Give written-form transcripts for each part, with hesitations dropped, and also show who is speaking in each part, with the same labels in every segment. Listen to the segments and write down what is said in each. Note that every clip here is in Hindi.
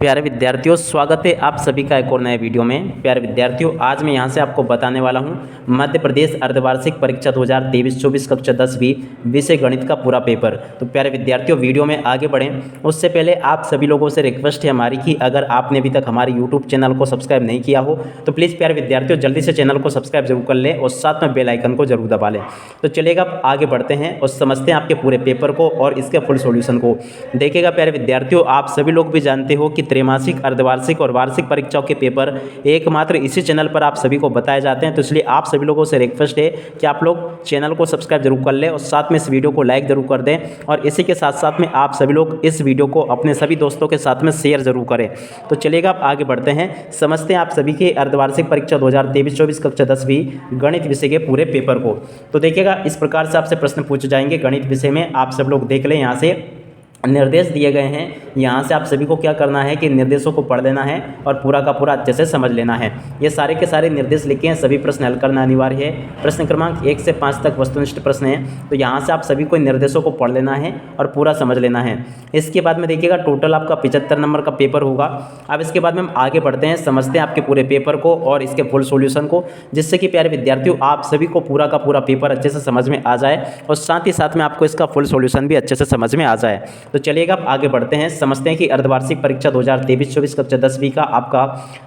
Speaker 1: प्यारे विद्यार्थियों, स्वागत है आप सभी का एक और नए वीडियो में। प्यारे विद्यार्थियों, आज मैं यहाँ से आपको बताने वाला हूँ मध्य प्रदेश अर्धवार्षिक परीक्षा 2023-24 कक्षा 10वीं विषय गणित का पूरा पेपर। तो प्यारे विद्यार्थियों, वीडियो में आगे बढ़ें उससे पहले आप सभी लोगों से रिक्वेस्ट है हमारी कि अगर आपने अभी तक हमारे यूट्यूब चैनल को सब्सक्राइब नहीं किया हो तो प्लीज़ प्यारे विद्यार्थियों जल्दी से चैनल को सब्सक्राइब जरूर कर लें और साथ में बेल आइकन को जरूर दबा लें। तो चलिएगा अब आगे बढ़ते हैं और समझते हैं आपके पूरे पेपर को और इसके फुल सॉल्यूशन को। देखिएगा प्यारे विद्यार्थियों, आप सभी लोग भी जानते हो कि त्रैमासिक, अर्धवार्षिक और वार्षिक परीक्षाओं के पेपर एकमात्र इसी चैनल पर आप सभी को बताए जाते हैं। तो इसलिए आप सभी लोगों से रिक्वेस्ट है कि आप लोग चैनल को सब्सक्राइब जरूर कर लें और साथ में इस वीडियो को लाइक जरूर कर दें और इसी के साथ साथ में आप सभी लोग इस वीडियो को अपने सभी दोस्तों के साथ में शेयर जरूर करें। तो चलिएगा आप आगे बढ़ते हैं, समझते हैं आप सभी के अर्धवार्षिक परीक्षा 2023-24 कक्षा 10वीं गणित विषय के पूरे पेपर को। तो देखिएगा इस प्रकार से आपसे प्रश्न पूछे जाएंगे गणित विषय में। आप सब लोग देख लें, यहाँ से निर्देश दिए गए हैं। यहाँ से आप सभी को क्या करना है कि निर्देशों को पढ़ लेना है और पूरा का पूरा अच्छे से समझ लेना है। ये सारे के सारे निर्देश लिखे हैं, सभी प्रश्न हल करना अनिवार्य है। प्रश्न क्रमांक 1 से 5 तक वस्तुनिष्ठ प्रश्न हैं, तो यहाँ से आप सभी को निर्देशों को पढ़ लेना है और पूरा समझ लेना है। इसके बाद में देखिएगा टोटल आपका 75 नंबर का पेपर होगा। अब इसके बाद में हम आगे बढ़ते हैं, समझते हैं आपके पूरे पेपर को और इसके फुल सॉल्यूशन को, जिससे कि प्यारे विद्यार्थियों आप सभी को पूरा का पूरा पेपर अच्छे से समझ में आ जाए और साथ ही साथ में आपको इसका फुल सॉल्यूशन भी अच्छे से समझ में आ जाए। तो चलिएगा आप आगे बढ़ते हैं, समझते हैं कि अर्धवार्षिक परीक्षा 2023-24 कक्षा 10वीं का आपका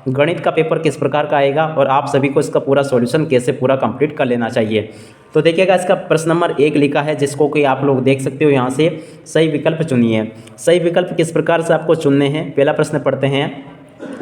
Speaker 1: गणित का पेपर किस प्रकार का आएगा और आप सभी को इसका पूरा सॉल्यूशन कैसे पूरा कंप्लीट कर लेना चाहिए। तो देखिएगा इसका प्रश्न नंबर 1 लिखा है, जिसको कि आप लोग देख सकते हो। यहाँ से सही विकल्प चुनिए। सही विकल्प किस प्रकार से आपको चुनने हैं, पहला प्रश्न पढ़ते हैं।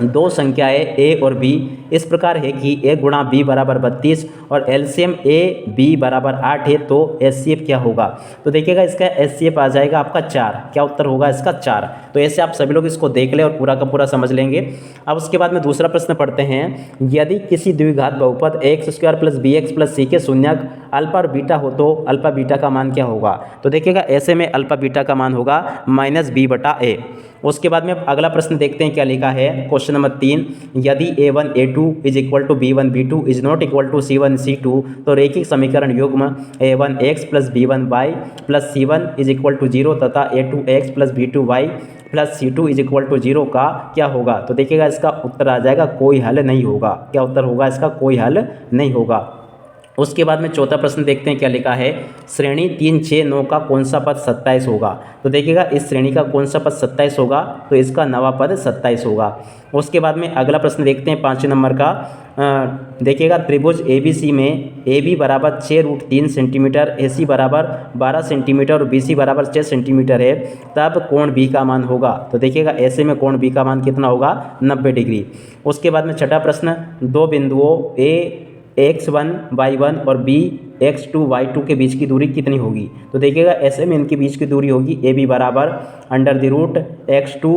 Speaker 1: दो संख्याएं ए और बी इस प्रकार है कि a गुणा बी बराबर 32 और एलसीएम ए बी बराबर 8 है, तो एचसीएफ क्या होगा। तो देखिएगा इसका एचसीएफ आ जाएगा आपका 4। क्या उत्तर होगा इसका 4। तो ऐसे आप सभी लोग इसको देख लें और पूरा का पूरा समझ लेंगे। अब उसके बाद में दूसरा प्रश्न पढ़ते हैं। यदि किसी द्विघात बहुपद x² + bx + c के शून्यक अल्फा और बीटा हो तो अल्फा बीटा का मान क्या होगा। तो देखिएगा ऐसे में अल्फा बीटा का मान होगा -b/a। उसके बाद में अगला प्रश्न देखते हैं क्या लिखा है। क्वेश्चन नंबर 3, यदि a1 a2 = b1 b2 ≠ c1 c2 तो रैखिक समीकरण युग्म a1x + b1y + c1 = 0 तथा a2x + b2y + c2 = 0 का क्या होगा। तो देखिएगा इसका उत्तर आ जाएगा कोई हल नहीं होगा। क्या उत्तर होगा इसका, कोई हल नहीं होगा। उसके बाद में चौथा प्रश्न देखते हैं क्या लिखा है। श्रेणी 3 6 9 का कौन सा पद 27 होगा। तो देखिएगा इस श्रेणी का कौन सा पद 27 होगा, तो इसका नवा पद 27 होगा। उसके बाद में अगला प्रश्न देखते हैं 5 नंबर का। देखिएगा त्रिभुज ABC में AB बराबर 6√3 सेंटीमीटर, AC बराबर 12 सेंटीमीटर और BC बराबर 6 सेंटीमीटर है, तब कोण B का मान होगा। तो देखिएगा ऐसे में कोण B का मान कितना होगा, 90 डिग्री। उसके बाद में छठा प्रश्न, दो बिंदुओं A x1 y1 और b x2 y2 के बीच की दूरी कितनी होगी। तो देखिएगा ऐसे में इनके बीच की दूरी होगी AB बराबर √x2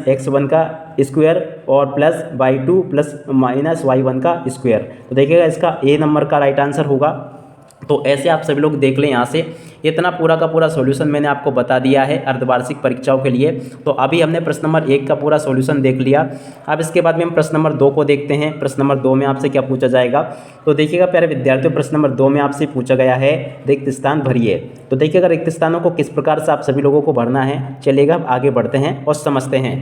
Speaker 1: - x1 का स्क्वायर और प्लस y2 + -y1 का स्क्वायर। तो देखिएगा इसका A नंबर का राइट आंसर होगा। तो ऐसे आप सभी लोग देख लें, यहाँ से इतना पूरा का पूरा सॉल्यूशन मैंने आपको बता दिया है अर्धवार्षिक परीक्षाओं के लिए। तो अभी हमने प्रश्न नंबर 1 का पूरा सॉल्यूशन देख लिया। अब इसके बाद में हम प्रश्न नंबर 2 को देखते हैं। प्रश्न नंबर 2 में आपसे क्या पूछा जाएगा। तो देखिएगा प्यारे विद्यार्थियों, प्रश्न नंबर 2 में आपसे पूछा गया है रिक्त स्थान भरिए। तो देखिएगा रिक्त स्थानों को किस प्रकार से आप सभी लोगों को भरना है। चलिएगा अब आगे बढ़ते हैं और समझते हैं।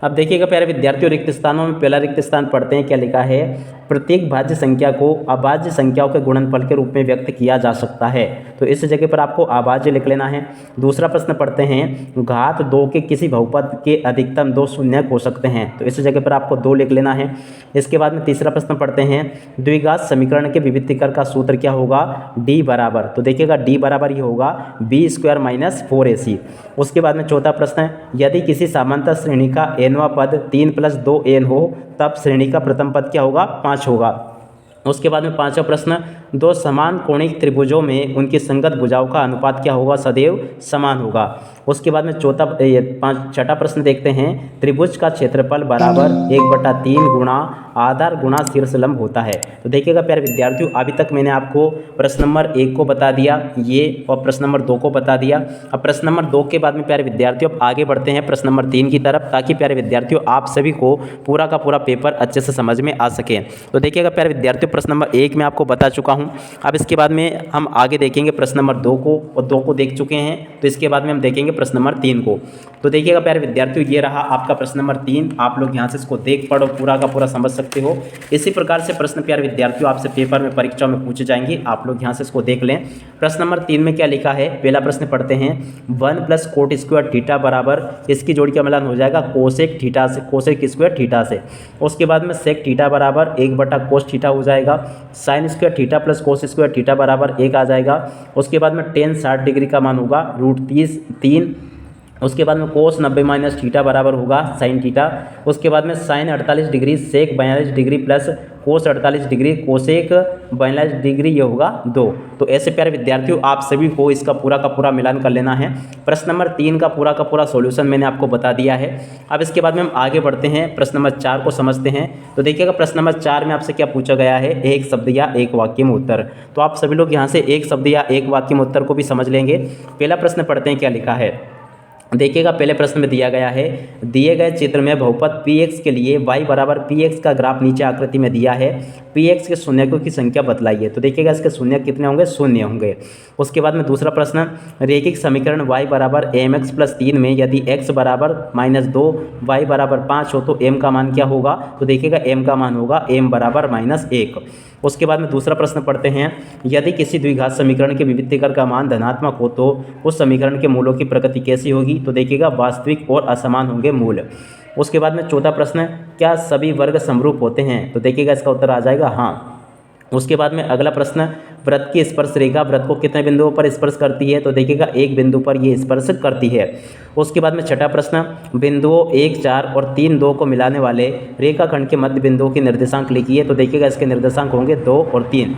Speaker 1: अब देखिएगा प्यारे विद्यार्थियों, रिक्त स्थानों में पहला रिक्त स्थान पढ़ते हैं क्या लिखा है। प्रत्येक भाज्य संख्या को अभाज्य संख्याओं के गुणनफल के रूप में व्यक्त किया जा सकता है, तो इस जगह पर आपको अभाज्य लिख लेना है। दूसरा प्रश्न पढ़ते हैं। घात 2 के किसी बहुपद के अधिकतम 2 शून्यक हो सकते हैं, तो इस जगह पर आपको 2 लिख लेना है। इसके बाद में तीसरा प्रश्न पढ़ते हैं। द्विघात समीकरण के विविधीकरण का सूत्र क्या होगा, D बराबर। तो देखिएगा D बराबर ही होगा b² - 4ac। उसके बाद में चौथा प्रश्न, यदि किसी समांतर श्रेणी का nवां पद 3 + 2n हो तब श्रेणी का प्रथम पद क्या होगा, 5 होगा। उसके बाद में पांचवा प्रश्न, दो समान कोणिक त्रिभुजों में उनकी संगत भुजाओं का अनुपात क्या होगा, सदैव समान होगा। उसके बाद में छठा प्रश्न देखते हैं। त्रिभुज का क्षेत्रफल बराबर 1/3 गुणा आधार गुणा शीर्षलंब होता है। तो देखिएगा प्यारे विद्यार्थियों, अभी तक मैंने आपको प्रश्न नंबर 1 को बता दिया ये और प्रश्न नंबर 2 को बता दिया। अब प्रश्न नंबर 2 के बाद में प्यारे विद्यार्थियों अब आगे बढ़ते हैं प्रश्न नंबर 3 की तरफ, ताकि प्यारे विद्यार्थियों आप सभी को पूरा का पूरा पेपर अच्छे से समझ में आ सके। तो देखिएगा प्यारे विद्यार्थियों, प्रश्न नंबर 1 में आपको बता चुका हूँ। अब इसके बाद में हम आगे देखेंगे प्रश्न नंबर 2 को, और 2 को देख चुके हैं तो इसके बाद में हम देखेंगे प्रश्न नंबर 3 को। तो देखिएगा प्यारे विद्यार्थियों, ये रहा आपका प्रश्न नंबर 3। आप लोग यहाँ से इसको देख पढ़ो पूरा का पूरा समझ सकते हो। इसी प्रकार से प्रश्न प्यारे विद्यार्थियों आपसे पेपर में परीक्षा में पूछे जाएंगे, आप लोग यहाँ से इसको देख लें। प्रश्न नंबर 3 में क्या लिखा है, पहला प्रश्न पढ़ते हैं। 1 + कोट स्क्वायर थीटा बराबर, इसकी जोड़ी का मिलान हो जाएगा कोसेक थीटा से, कोसेक स्क्वायर थीटा से। उसके बाद में सेक थीटा बराबर 1/कोस थीटा हो जाएगा। Sine square theta plus cos square theta बराबर 1 आ जाएगा। उसके बाद में टेन 60 डिग्री का मान होगा √3। उसके बाद में कोस 90 - थीटा बराबर होगा साइन थीटा। उसके बाद में साइन 48 डिग्री सेक 42 degree plus cos 48 degree cosec 42 degree, ये होगा 2। तो ऐसे प्यारे विद्यार्थियों आप सभी को इसका पूरा का पूरा मिलान कर लेना है। प्रश्न नंबर 3 का पूरा सॉल्यूशन मैंने आपको बता दिया है। अब इसके बाद में हम आगे बढ़ते हैं, प्रश्न नंबर 4 को समझते हैं। तो देखिएगा प्रश्न नंबर 4 में आपसे क्या पूछा गया है, एक शब्द या एक वाक्य में उत्तर। तो आप सभी लोग यहाँ से एक शब्द या एक वाक्य में उत्तर को भी समझ लेंगे। पहला प्रश्न पढ़ते हैं, क्या लिखा है देखिएगा। पहले प्रश्न में दिया गया है, दिए गए चित्र में बहुपद px के लिए y बराबर px का ग्राफ नीचे आकृति में दिया है, px के शून्यकों की संख्या बतलाइए। तो देखिएगा इसके शून्य कितने होंगे, शून्य होंगे। उसके बाद में दूसरा प्रश्न, रैखिक समीकरण y बराबर mx + 3 में यदि x बराबर -2 y बराबर 5 हो तो m का मान क्या होगा। तो देखिएगा m का मान होगा m बराबर -1। उसके बाद में दूसरा प्रश्न पढ़ते हैं, यदि किसी द्विघात समीकरण के विविधीकर का मान धनात्मक हो तो उस समीकरण के मूलों की प्रकृति कैसी होगी। तो देखिएगा वास्तविक और असमान होंगे मूल। उसके बाद में चौथा प्रश्न, क्या सभी वर्ग समरूप होते हैं। तो देखिएगा इसका उत्तर आ जाएगा हाँ। उसके बाद में अगला प्रश्न, वृत्त की स्पर्श रेखा वृत्त को कितने बिंदुओं पर स्पर्श करती है। तो देखिएगा एक बिंदु पर ये स्पर्श करती है। उसके बाद में छठा प्रश्न, बिंदुओं 1, 4 और 3, 2 को मिलाने वाले रेखाखंड के मध्य बिंदुओं के निर्देशांक लिखिए। तो देखिएगा इसके निर्देशांक होंगे 2 और 3।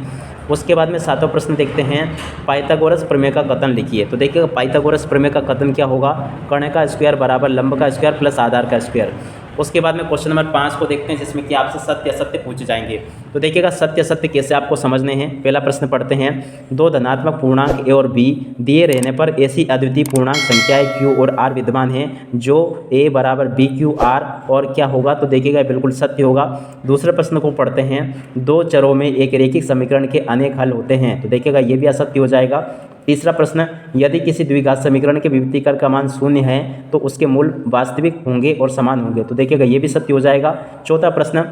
Speaker 1: उसके बाद में सातवां प्रश्न देखते हैं, पाइथागोरस प्रमेय का कथन लिखिए। तो देखिएगा पाइथागोरस प्रमेय का कथन क्या होगा, कर्ण का स्क्वायर बराबर लंब का स्क्वायर प्लस आधार का स्क्वायर। उसके बाद में क्वेश्चन नंबर 5 को देखते हैं, जिसमें कि आपसे सत्य असत्य पूछे जाएंगे। तो देखिएगा सत्य असत्य कैसे आपको समझने हैं। पहला प्रश्न पढ़ते हैं, 2 धनात्मक पूर्णांक a और b दिए रहने पर ऐसी अद्वितीय पूर्णांक संख्याएं q और r विद्यमान हैं जो a बराबर b q r और क्या होगा। तो देखिएगा बिल्कुल सत्य होगा। दूसरे प्रश्न को पढ़ते हैं, 2 चरों में एक रैखिक समीकरण के अनेक हल होते हैं। तो देखिएगा ये भी असत्य हो जाएगा। तीसरा प्रश्न, यदि किसी द्विघात समीकरण के विविधीकर का मान 0 है तो उसके मूल वास्तविक होंगे और समान होंगे। तो देखिएगा ये भी सत्य हो जाएगा। चौथा प्रश्न,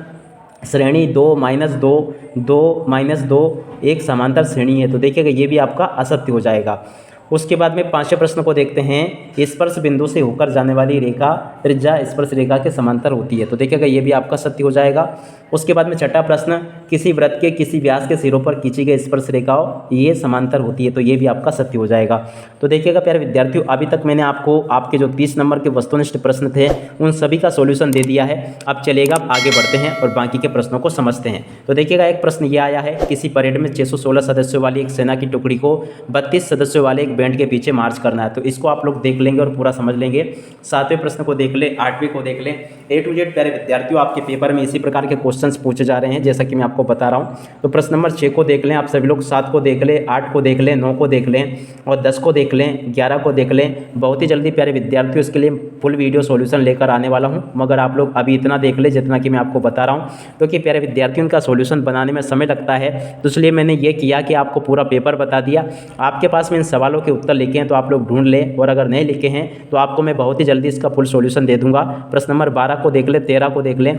Speaker 1: श्रेणी 2 - 2 2 - 2 एक समांतर श्रेणी है। तो देखिएगा ये भी आपका असत्य हो जाएगा। उसके बाद में पांचवें प्रश्न को देखते हैं, स्पर्श बिंदु से होकर जाने वाली रेखा त्रिज्या स्पर्श रेखा के समांतर होती है। तो देखिएगा ये भी आपका सत्य हो जाएगा। उसके बाद में छठा प्रश्न, किसी वृत्त के किसी व्यास के सिरों पर खींची गई स्पर्श रेखाओं ये समांतर होती है। तो ये भी आपका सत्य हो जाएगा। तो देखिएगा प्यारे विद्यार्थियों, अभी तक मैंने आपको आपके जो 30 नंबर के वस्तुनिष्ठ प्रश्न थे उन सभी का सॉल्यूशन दे दिया है। अब चलेगा आगे बढ़ते हैं और बाकी के प्रश्नों को समझते हैं। तो देखिएगा एक प्रश्न ये आया है, किसी परेड में 616 सदस्यों वाली एक सेना की टुकड़ी को 32 सदस्यों वाले एक बैंड के पीछे मार्च करना है। तो इसको आप लोग देख लेंगे और पूरा समझ लेंगे। 7वें प्रश्न को देख ले, 8वें को देख ले। A to Z प्यारे विद्यार्थियों आपके पेपर में इसी प्रकार के क्वेश्चंस पूछे जा रहे हैं, जैसा कि मैं आपको बता रहा हूं। तो प्रश्न नंबर 6 को देख लें आप सभी लोग, 7 को देख लें, 8 को देख लें, 9 को देख लें और 10 को देख लें, 11 को देख लें। बहुत ही जल्दी प्यारे विद्यार्थियों इसके लिए फुल वीडियो सॉल्यूशन लेकर आने वाला हूं, मगर आप लोग अभी इतना देख ले जितना कि मैं आपको बता रहा हूं, क्योंकि प्यारे विद्यार्थियों का सॉल्यूशन बनाने में समय लगता है। तो इसलिए मैंने ये किया कि आपको पूरा पेपर बता दिया। आपके पास में इन सवालों के उत्तर लिखे हैं तो आप लोग ढूंढ लें, और अगर नहीं लिखे हैं तो आपको मैं बहुत ही जल्दी इसका फुल सॉल्यूशन दे दूंगा। प्रश्न नंबर 12 को देख ले, 13 को देख लें।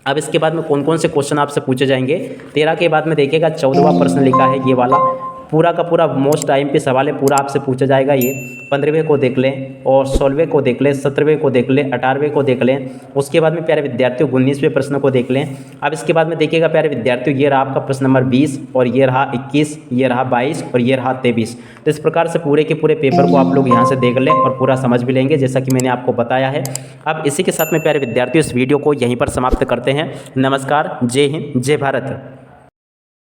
Speaker 1: अब इसके बाद में कौन कौन से क्वेश्चन आपसे पूछे जाएंगे। 13 के बाद में देखिएगा 14वां प्रश्न लिखा है ये वाला, पूरा का पूरा मोस्ट टाइम पे सवाल है, पूरा आपसे पूछा जाएगा ये। 15वें को देख लें और 16वें को देख लें, 17वें को देख लें, 18वें को देख लें। उसके बाद में प्यारे विद्यार्थियों 19वें प्रश्न को देख लें। अब इसके बाद में देखिएगा प्यारे विद्यार्थियों, ये रहा आपका प्रश्न नंबर 20 और ये रहा 21, ये रहा 22 और ये रहा 23। तो इस प्रकार से पूरे के पूरे पेपर को आप लोग यहाँ से देख लें और पूरा समझ भी लेंगे, जैसा कि मैंने आपको बताया है। अब इसी के साथ में प्यारे विद्यार्थियों इस वीडियो को यहीं पर समाप्त करते हैं। नमस्कार, जय हिंद, जय भारत।